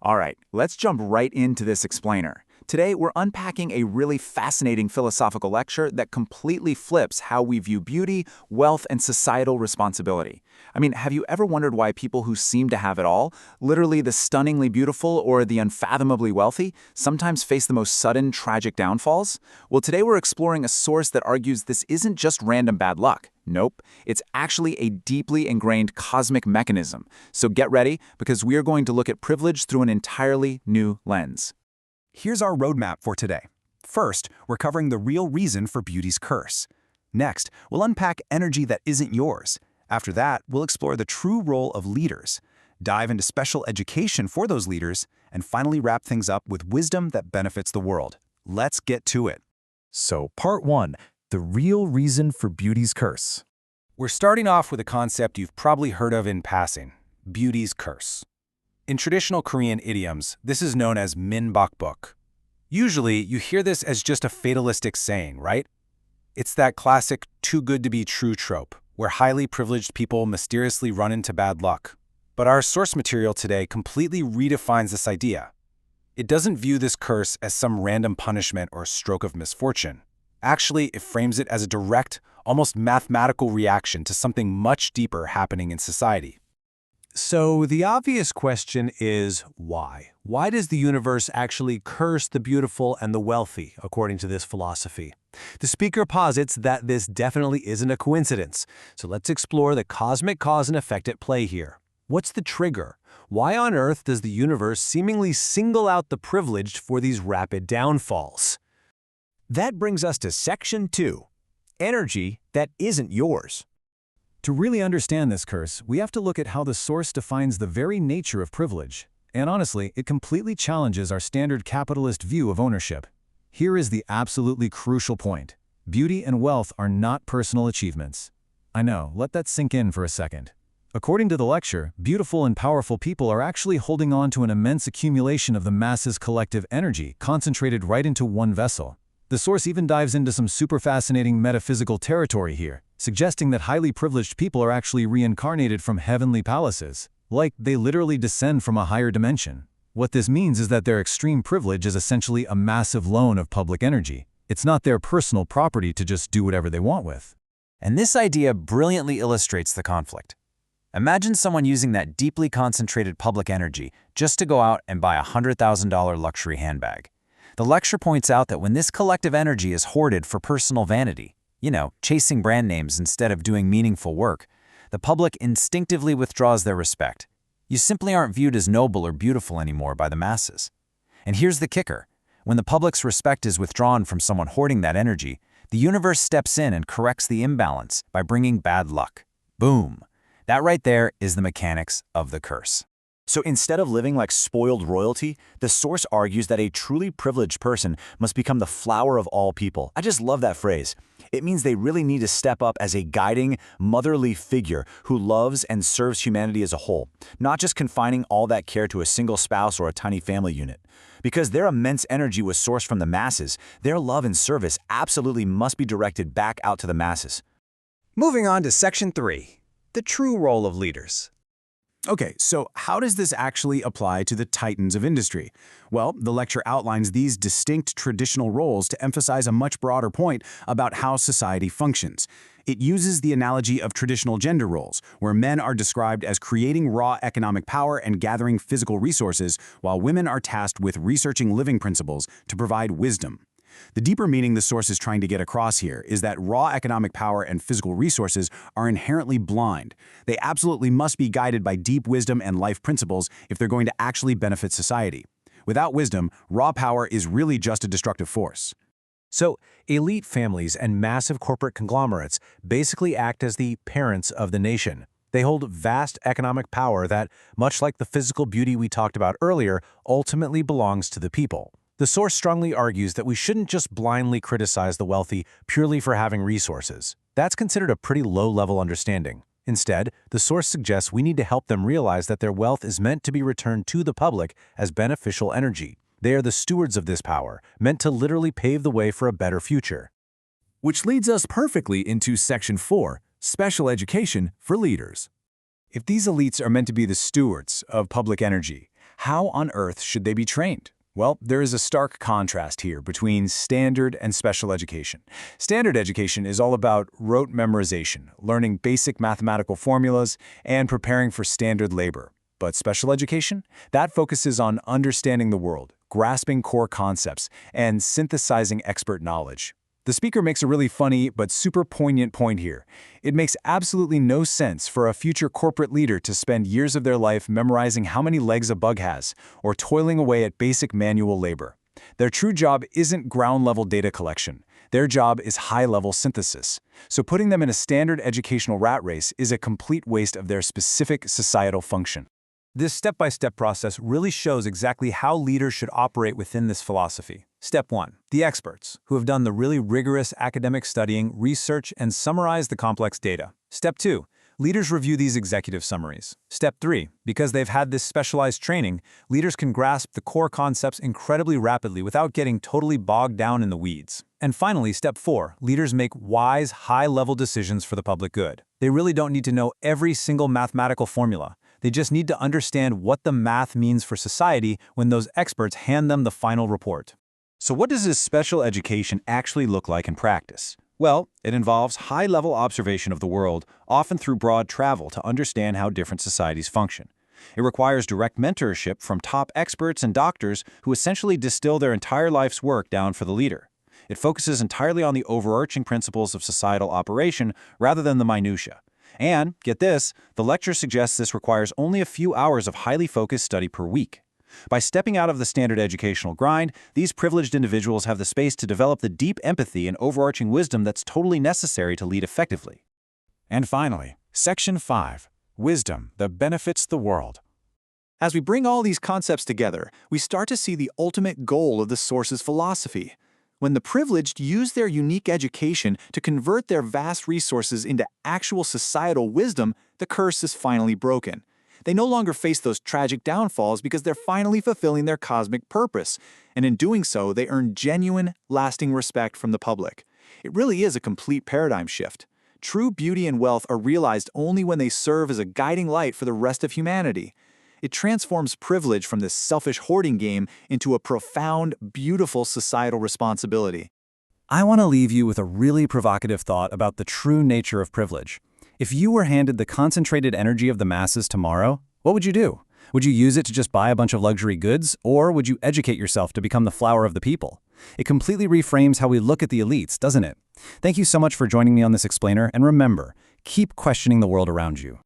All right, let's jump right into this explainer. Today, we're unpacking a really fascinating philosophical lecture that completely flips how we view beauty, wealth, and societal responsibility. I mean, have you ever wondered why people who seem to have it all, literally the stunningly beautiful or the unfathomably wealthy, sometimes face the most sudden, tragic downfalls? Well, today we're exploring a source that argues this isn't just random bad luck. Nope, it's actually a deeply ingrained cosmic mechanism. So get ready, because we are going to look at privilege through an entirely new lens. Here's our roadmap for today. First, we're covering the real reason for beauty's curse. Next, we'll unpack energy that isn't yours. After that, we'll explore the true role of leaders, dive into special education for those leaders, and finally wrap things up with wisdom that benefits the world. Let's get to it. So, Part 1, the real reason for beauty's curse. We're starting off with a concept you've probably heard of in passing, beauty's curse. In traditional Korean idioms, this is known as minbokbok. Usually, you hear this as just a fatalistic saying, right? It's that classic too good to be true trope, where highly privileged people mysteriously run into bad luck. But our source material today completely redefines this idea. It doesn't view this curse as some random punishment or stroke of misfortune. Actually, it frames it as a direct, almost mathematical reaction to something much deeper happening in society. So the obvious question is why? Why does the universe actually curse the beautiful and the wealthy, according to this philosophy? The speaker posits that this definitely isn't a coincidence. So let's explore the cosmic cause and effect at play here. What's the trigger? Why on earth does the universe seemingly single out the privileged for these rapid downfalls? That brings us to Section 2, energy that isn't yours. To really understand this curse, we have to look at how the source defines the very nature of privilege. And honestly, it completely challenges our standard capitalist view of ownership. Here is the absolutely crucial point. Beauty and wealth are not personal achievements. I know, let that sink in for a second. According to the lecture, beautiful and powerful people are actually holding on to an immense accumulation of the masses' collective energy concentrated right into one vessel. The source even dives into some super fascinating metaphysical territory here, suggesting that highly privileged people are actually reincarnated from heavenly palaces, like they literally descend from a higher dimension. What this means is that their extreme privilege is essentially a massive loan of public energy. It's not their personal property to just do whatever they want with. And this idea brilliantly illustrates the conflict. Imagine someone using that deeply concentrated public energy just to go out and buy a $100,000 luxury handbag. The lecture points out that when this collective energy is hoarded for personal vanity, chasing brand names instead of doing meaningful work, the public instinctively withdraws their respect. You simply aren't viewed as noble or beautiful anymore by the masses. And here's the kicker. When the public's respect is withdrawn from someone hoarding that energy, the universe steps in and corrects the imbalance by bringing bad luck. Boom. That right there is the mechanics of the curse. So instead of living like spoiled royalty, the source argues that a truly privileged person must become the flower of all people. I just love that phrase. It means they really need to step up as a guiding, motherly figure who loves and serves humanity as a whole, not just confining all that care to a single spouse or a tiny family unit. Because their immense energy was sourced from the masses, their love and service absolutely must be directed back out to the masses. Moving on to Section 3, the true role of leaders. Okay, so how does this actually apply to the titans of industry? Well, the lecture outlines these distinct traditional roles to emphasize a much broader point about how society functions. It uses the analogy of traditional gender roles, where men are described as creating raw economic power and gathering physical resources, while women are tasked with researching living principles to provide wisdom. The deeper meaning the source is trying to get across here is that raw economic power and physical resources are inherently blind. They absolutely must be guided by deep wisdom and life principles if they're going to actually benefit society. Without wisdom, raw power is really just a destructive force. So, elite families and massive corporate conglomerates basically act as the parents of the nation. They hold vast economic power that, much like the physical beauty we talked about earlier, ultimately belongs to the people. The source strongly argues that we shouldn't just blindly criticize the wealthy purely for having resources. That's considered a pretty low-level understanding. Instead, the source suggests we need to help them realize that their wealth is meant to be returned to the public as beneficial energy. They are the stewards of this power, meant to literally pave the way for a better future. Which leads us perfectly into Section 4, special education for leaders. If these elites are meant to be the stewards of public energy, How on earth should they be trained? Well, there is a stark contrast here between standard and special education. Standard education is all about rote memorization, learning basic mathematical formulas, and preparing for standard labor. But special education? That focuses on understanding the world, grasping core concepts, and synthesizing expert knowledge. The speaker makes a really funny but super poignant point here. It makes absolutely no sense for a future corporate leader to spend years of their life memorizing how many legs a bug has, or toiling away at basic manual labor. Their true job isn't ground-level data collection. Their job is high-level synthesis. So putting them in a standard educational rat race is a complete waste of their specific societal function. This step-by-step process really shows exactly how leaders should operate within this philosophy. Step 1. The experts, who have done the really rigorous academic studying, research, and summarize the complex data. Step 2. Leaders review these executive summaries. Step 3. Because they've had this specialized training, leaders can grasp the core concepts incredibly rapidly without getting totally bogged down in the weeds. And finally, Step 4. Leaders make wise, high-level decisions for the public good. They really don't need to know every single mathematical formula. They just need to understand what the math means for society when those experts hand them the final report. So what does this special education actually look like in practice? Well, it involves high-level observation of the world, often through broad travel to understand how different societies function. It requires direct mentorship from top experts and doctors who essentially distill their entire life's work down for the leader. It focuses entirely on the overarching principles of societal operation rather than the minutiae. And, get this, the lecture suggests this requires only a few hours of highly focused study per week. By stepping out of the standard educational grind, these privileged individuals have the space to develop the deep empathy and overarching wisdom that's totally necessary to lead effectively. And finally, Section 5, Wisdom that benefits the world. As we bring all these concepts together, we start to see the ultimate goal of the source's philosophy. When the privileged use their unique education to convert their vast resources into actual societal wisdom, the curse is finally broken. They no longer face those tragic downfalls because they're finally fulfilling their cosmic purpose, and in doing so, they earn genuine, lasting respect from the public. It really is a complete paradigm shift. True beauty and wealth are realized only when they serve as a guiding light for the rest of humanity. It transforms privilege from this selfish hoarding game into a profound, beautiful societal responsibility. I want to leave you with a really provocative thought about the true nature of privilege. If you were handed the concentrated energy of the masses tomorrow, what would you do? Would you use it to just buy a bunch of luxury goods, or would you educate yourself to become the flower of the people? It completely reframes how we look at the elites, doesn't it? Thank you so much for joining me on this explainer, and remember, keep questioning the world around you.